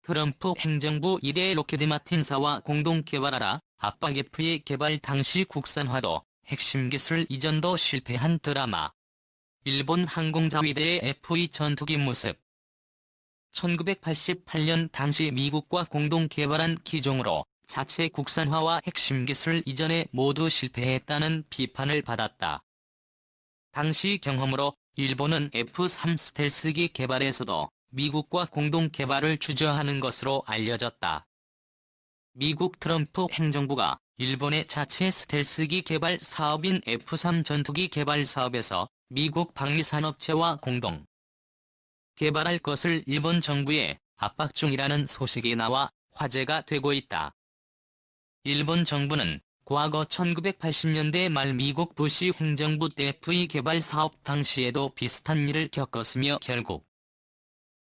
트럼프 행정부 이래 로켓드 마틴사와 공동 개발하라 압박 F의 개발 당시 국산화도 핵심 기술 이전도 실패한 드라마. 일본 항공자위대의 F-2 전투기 모습. 1988년 당시 미국과 공동 개발한 기종으로 자체 국산화와 핵심 기술 이전에 모두 실패했다는 비판을 받았다. 당시 경험으로 일본은 F-3 스텔스기 개발에서도 미국과 공동 개발을 주저하는 것으로 알려졌다. 미국 트럼프 행정부가 일본의 자체 스텔스기 개발 사업인 F-3 전투기 개발 사업에서 미국 방위산업체와 공동 개발할 것을 일본 정부에 압박 중이라는 소식이 나와 화제가 되고 있다. 일본 정부는 과거 1980년대 말 미국 부시 행정부 때 F-2 개발 사업 당시에도 비슷한 일을 겪었으며 결국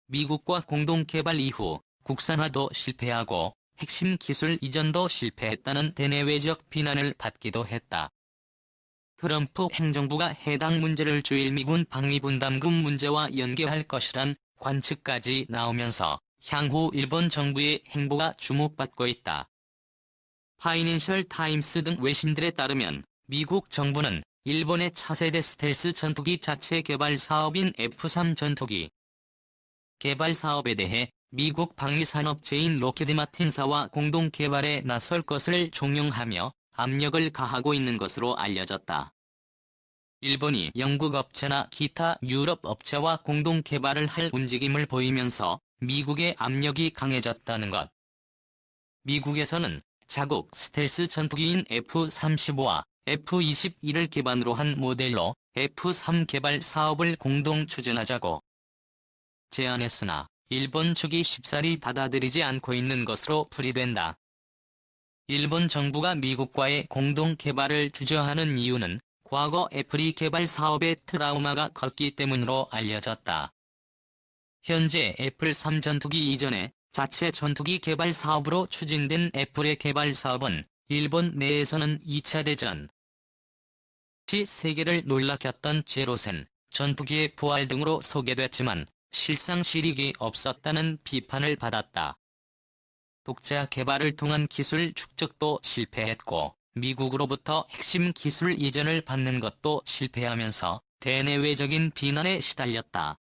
미국과 공동 개발 이후 국산화도 실패하고 핵심 기술 이전도 실패했다는 대내외적 비난을 받기도 했다. 트럼프 행정부가 해당 문제를 주일 미군 방위분담금 문제와 연계할 것이란 관측까지 나오면서 향후 일본 정부의 행보가 주목받고 있다. 파이낸셜 타임스 등 외신들에 따르면 미국 정부는 일본의 차세대 스텔스 전투기 자체 개발 사업인 F-3 전투기 개발 사업에 대해 미국 방위산업체인 로켓드 마틴사와 공동 개발에 나설 것을 종용하며 압력을 가하고 있는 것으로 알려졌다. 일본이 영국 업체나 기타 유럽 업체와 공동 개발을 할 움직임을 보이면서 미국의 압력이 강해졌다는 것. 미국에서는 자국 스텔스 전투기인 F-35와 F-22를 기반으로 한 모델로 F-3 개발 사업을 공동 추진하자고 제안했으나 일본 측이 쉽사리 받아들이지 않고 있는 것으로 풀이된다. 일본 정부가 미국과의 공동 개발을 주저하는 이유는 과거 F-3 개발 사업에 트라우마가 컸기 때문으로 알려졌다. 현재 F-3 전투기 이전에 자체 전투기 개발 사업으로 추진된 F-2 개발 사업은 일본 내에서는 2차 대전 시 세계를 놀라켰던 제로센 전투기의 부활 등으로 소개됐지만 실상 실익이 없었다는 비판을 받았다. 독자 개발을 통한 기술 축적도 실패했고 미국으로부터 핵심 기술 이전을 받는 것도 실패하면서 대내외적인 비난에 시달렸다.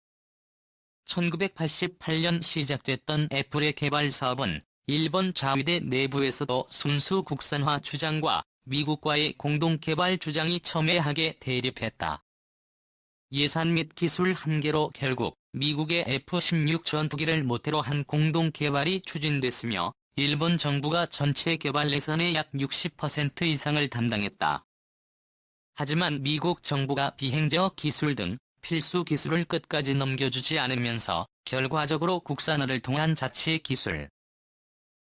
1988년 시작됐던 F-2 개발 사업은 일본 자위대 내부에서도 순수 국산화 주장과 미국과의 공동 개발 주장이 첨예하게 대립했다. 예산 및 기술 한계로 결국 미국의 F-16 전투기를 모태로 한 공동 개발이 추진됐으며 일본 정부가 전체 개발 예산의 약 60% 이상을 담당했다. 하지만 미국 정부가 비행제어 기술 등 필수 기술을 끝까지 넘겨주지 않으면서 결과적으로 국산화를 통한 자체 기술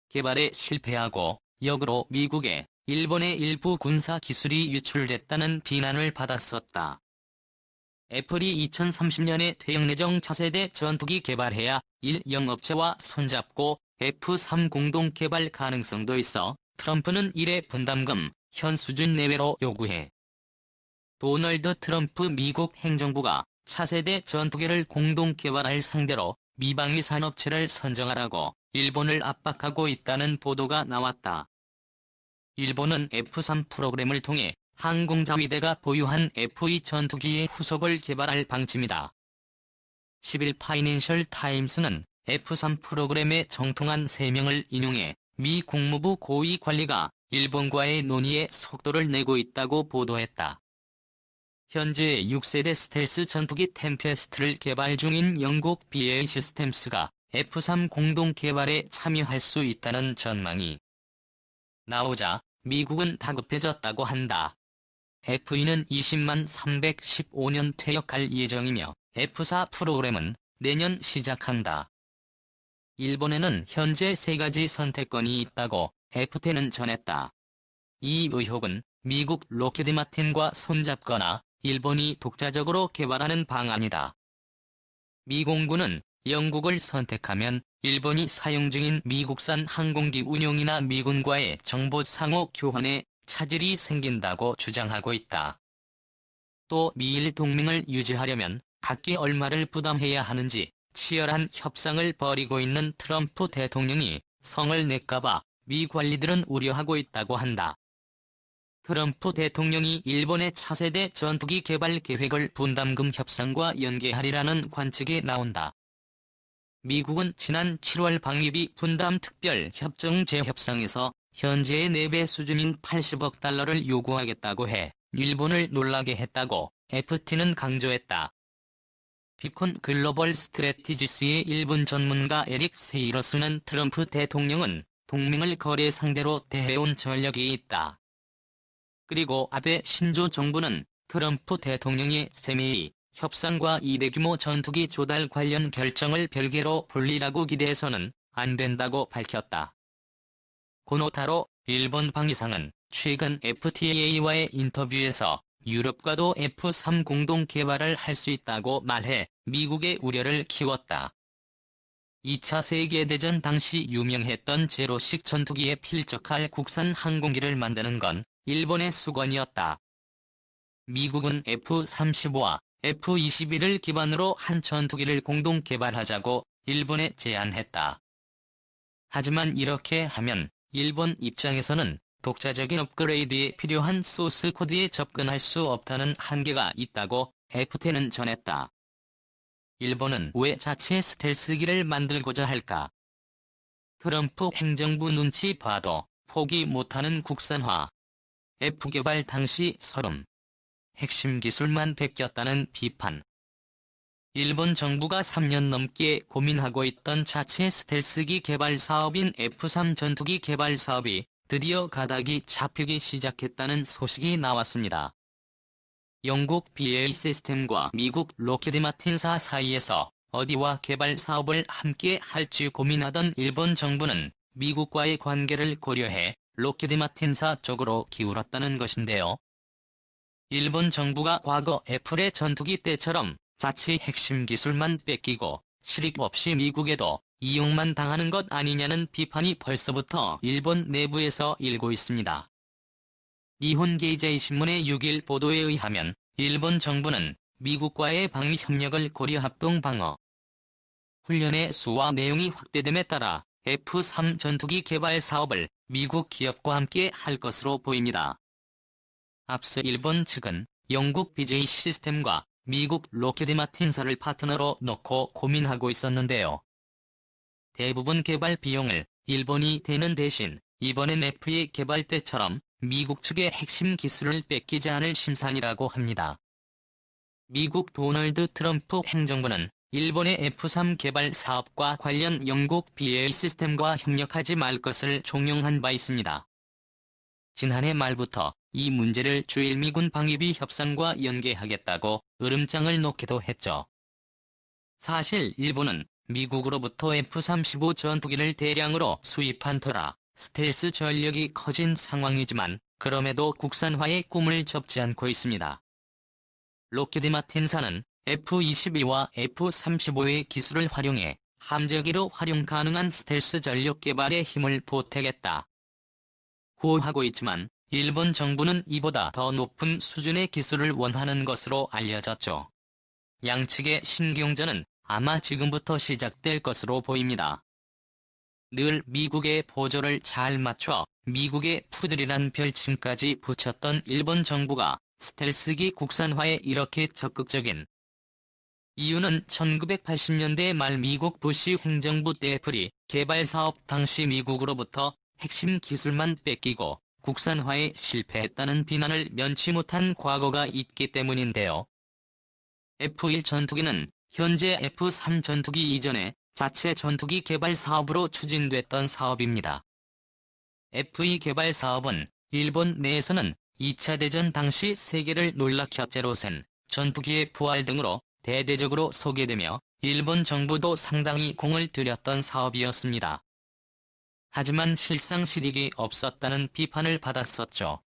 개발에 실패하고 역으로 미국에 일본의 일부 군사 기술이 유출됐다는 비난을 받았었다. 애플이 2030년에 퇴역 예정 차세대 전투기 개발해야 1영 업체와 손잡고 F-3 공동 개발 가능성도 있어 트럼프는 이래 분담금 현 수준 내외로 요구해. 도널드 트럼프 미국 행정부가 차세대 전투기를 공동 개발할 상대로 미방위 산업체를 선정하라고 일본을 압박하고 있다는 보도가 나왔다. 일본은 F-3 프로그램을 통해 항공자위대가 보유한 F-2 전투기의 후속을 개발할 방침이다. 10일 파이낸셜 타임스는 F-3 프로그램의 정통한 3명을 인용해 미 국무부 고위 관리가 일본과의 논의에 속도를 내고 있다고 보도했다. 현재 6세대 스텔스 전투기 템페스트를 개발 중인 영국 BAE 시스템스가 F-3 공동 개발에 참여할 수 있다는 전망이 나오자 미국은 다급해졌다고 한다. F-2는 20만 315년 퇴역할 예정이며 F-4 프로그램은 내년 시작한다. 일본에는 현재 3가지 선택권이 있다고 F-10은 전했다. 이 의혹은 미국 로켓드 마틴과 손잡거나 일본이 독자적으로 개발하는 방안이다. 미 공군은 영국을 선택하면 일본이 사용 중인 미국산 항공기 운용이나 미군과의 정보 상호 교환에 차질이 생긴다고 주장하고 있다. 또 미일 동맹을 유지하려면 각기 얼마를 부담해야 하는지 치열한 협상을 벌이고 있는 트럼프 대통령이 성을 낼까봐 미 관리들은 우려하고 있다고 한다. 트럼프 대통령이 일본의 차세대 전투기 개발 계획을 분담금 협상과 연계하리라는 관측이 나온다. 미국은 지난 7월 방위비 분담 특별 협정 재협상에서 현재의 4배 수준인 80억 달러를 요구하겠다고 해 일본을 놀라게 했다고 FT는 강조했다. 비콘 글로벌 스트래티지스의 일본 전문가 에릭 세이러스는 트럼프 대통령은 동맹을 거래 상대로 대해온 전력이 있다. 그리고 아베 신조 정부는 트럼프 대통령의 세미의 협상과 이 대규모 전투기 조달 관련 결정을 별개로 볼리라고 기대해서는 안 된다고 밝혔다. 고노타로 일본 방위상은 최근 FTA와의 인터뷰에서 유럽과도 F-3 공동 개발을 할 수 있다고 말해 미국의 우려를 키웠다. 2차 세계대전 당시 유명했던 제로식 전투기에 필적할 국산 항공기를 만드는 건 일본의 수건이었다. 미국은 F-35와 F-21을 기반으로 한 전투기를 공동 개발하자고 일본에 제안했다. 하지만 이렇게 하면 일본 입장에서는 독자적인 업그레이드에 필요한 소스 코드에 접근할 수 없다는 한계가 있다고 FT는 전했다. 일본은 왜 자체 스텔스기를 만들고자 할까? 트럼프 행정부 눈치 봐도 포기 못하는 국산화. F 개발 당시 서름. 핵심 기술만 베꼈다는 비판. 일본 정부가 3년 넘게 고민하고 있던 자체 스텔스기 개발 사업인 F-3 전투기 개발 사업이 드디어 가닥이 잡히기 시작했다는 소식이 나왔습니다. 영국 BAE 시스템과 미국 록히드 마틴사 사이에서 어디와 개발 사업을 함께 할지 고민하던 일본 정부는 미국과의 관계를 고려해 록히드 마틴사 쪽으로 기울었다는 것인데요. 일본 정부가 과거 애플의 전투기 때처럼 자치 핵심 기술만 뺏기고 실익 없이 미국에도 이용만 당하는 것 아니냐는 비판이 벌써부터 일본 내부에서 일고 있습니다. 니혼 게이제이 신문의 6일 보도에 의하면 일본 정부는 미국과의 방위 협력을 고려 합동 방어 훈련의 수와 내용이 확대됨에 따라 F-3 전투기 개발 사업을 미국 기업과 함께 할 것으로 보입니다. 앞서 일본 측은 영국 BAE 시스템과 미국 록히드 마틴사를 파트너로 놓고 고민하고 있었는데요. 대부분 개발 비용을 일본이 대는 대신 이번엔 F의 개발 때처럼 미국 측의 핵심 기술을 뺏기지 않을 심산이라고 합니다. 미국 도널드 트럼프 행정부는 일본의 F-3 개발 사업과 관련 영국 BAE 시스템과 협력하지 말 것을 종용한 바 있습니다. 지난해 말부터 이 문제를 주일미군 방위비 협상과 연계하겠다고 으름장을 놓기도 했죠. 사실 일본은 미국으로부터 F-35 전투기를 대량으로 수입한 터라 스텔스 전력이 커진 상황이지만 그럼에도 국산화의 꿈을 접지 않고 있습니다. 록히드 마틴사는 F-22와 F-35의 기술을 활용해 함재기로 활용 가능한 스텔스 전력 개발에 힘을 보태겠다 고 하고 있지만 일본 정부는 이보다 더 높은 수준의 기술을 원하는 것으로 알려졌죠. 양측의 신경전은 아마 지금부터 시작될 것으로 보입니다. 늘 미국의 보조를 잘 맞춰 미국의 푸들이란 별칭까지 붙였던 일본 정부가 스텔스기 국산화에 이렇게 적극적인 이유는 1980년대 말 미국 부시 행정부 때 애플이 개발 사업 당시 미국으로부터 핵심 기술만 뺏기고 국산화에 실패했다는 비난을 면치 못한 과거가 있기 때문인데요. F-1 전투기는 현재 F-3 전투기 이전에 자체 전투기 개발 사업으로 추진됐던 사업입니다. F-2 개발 사업은 일본 내에서는 2차 대전 당시 세계를 놀라켜 제로센 전투기의 부활 등으로 대대적으로 소개되며 일본 정부도 상당히 공을 들였던 사업이었습니다. 하지만 실상 실익이 없었다는 비판을 받았었죠.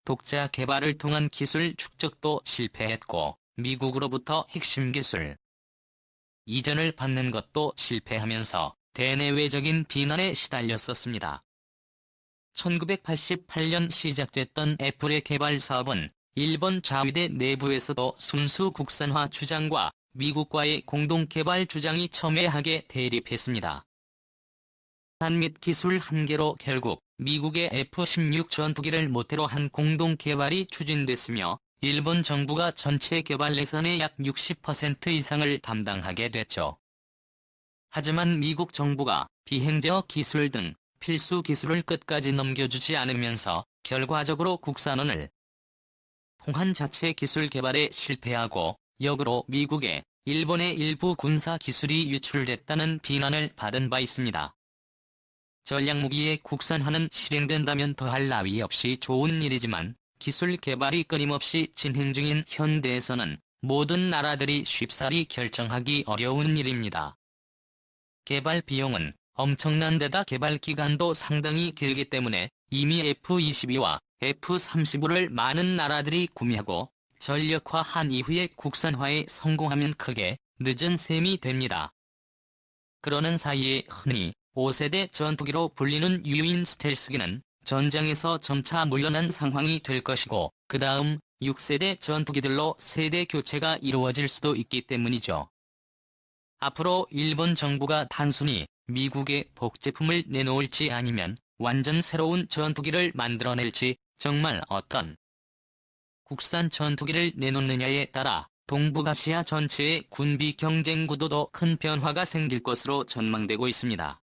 독자 개발을 통한 기술 축적도 실패했고 미국으로부터 핵심 기술 이전을 받는 것도 실패하면서 대내외적인 비난에 시달렸었습니다. 1988년 시작됐던 애플의 개발 사업은 일본 자위대 내부에서도 순수 국산화 주장과 미국과의 공동개발 주장이 첨예하게 대립했습니다. 산 및 기술 한계로 결국 미국의 F-16 전투기를 모태로 한 공동개발이 추진됐으며 일본 정부가 전체 개발 예산의 약 60% 이상을 담당하게 됐죠. 하지만 미국 정부가 비행제어 기술 등 필수 기술을 끝까지 넘겨주지 않으면서 결과적으로 국산원을 통한 자체 기술 개발에 실패하고 역으로 미국에 일본의 일부 군사 기술이 유출됐다는 비난을 받은 바 있습니다. 전략무기의 국산화는 실행된다면 더할 나위 없이 좋은 일이지만 기술 개발이 끊임없이 진행 중인 현대에서는 모든 나라들이 쉽사리 결정하기 어려운 일입니다. 개발 비용은 엄청난 데다 개발 기간도 상당히 길기 때문에 이미 F-22와 F-35를 많은 나라들이 구매하고 전력화한 이후에 국산화에 성공하면 크게 늦은 셈이 됩니다. 그러는 사이에 흔히 5세대 전투기로 불리는 유인 스텔스기는 전장에서 점차 물러난 상황이 될 것이고 그 다음 6세대 전투기들로 세대 교체가 이루어질 수도 있기 때문이죠. 앞으로 일본 정부가 단순히 미국에 복제품을 내놓을지 아니면 완전 새로운 전투기를 만들어낼지 정말 어떤 국산 전투기를 내놓느냐에 따라 동북아시아 전체의 군비 경쟁 구도도 큰 변화가 생길 것으로 전망되고 있습니다.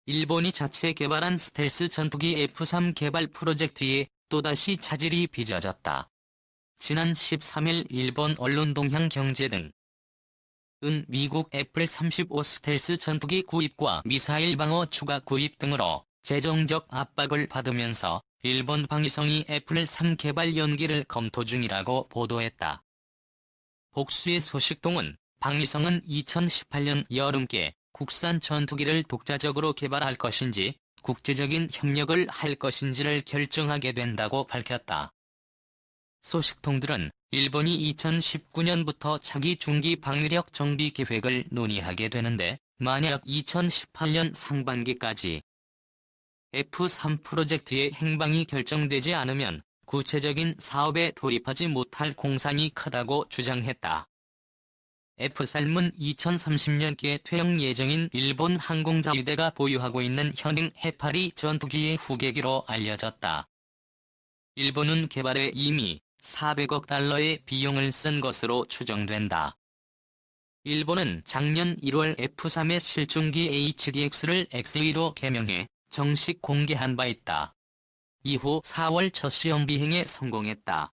일본이 자체 개발한 스텔스 전투기 F-3 개발 프로젝트에 또다시 차질이 빚어졌다. 지난 13일 일본 언론 동향경제 등은 미국 F-35 스텔스 전투기 구입과 미사일 방어 추가 구입 등으로 재정적 압박을 받으면서 일본 방위성이 F-3 개발 연기를 검토 중이라고 보도했다. 복수의 소식통은 방위성은 2018년 여름께 국산 전투기를 독자적으로 개발할 것인지 국제적인 협력을 할 것인지를 결정하게 된다고 밝혔다. 소식통들은 일본이 2019년부터 차기 중기 방위력 정비 계획을 논의하게 되는데 만약 2018년 상반기까지 F-3 프로젝트의 행방이 결정되지 않으면 구체적인 사업에 돌입하지 못할 공산이 크다고 주장했다. F-3은 2030년께 퇴역 예정인 일본 항공자위대가 보유하고 있는 현행 해파리 전투기의 후계기로 알려졌다. 일본은 개발에 이미 400억 달러의 비용을 쓴 것으로 추정된다. 일본은 작년 1월 F-3의 실중기 HDX를 XE로 개명해 정식 공개한 바 있다. 이후 4월 첫 시험 비행에 성공했다.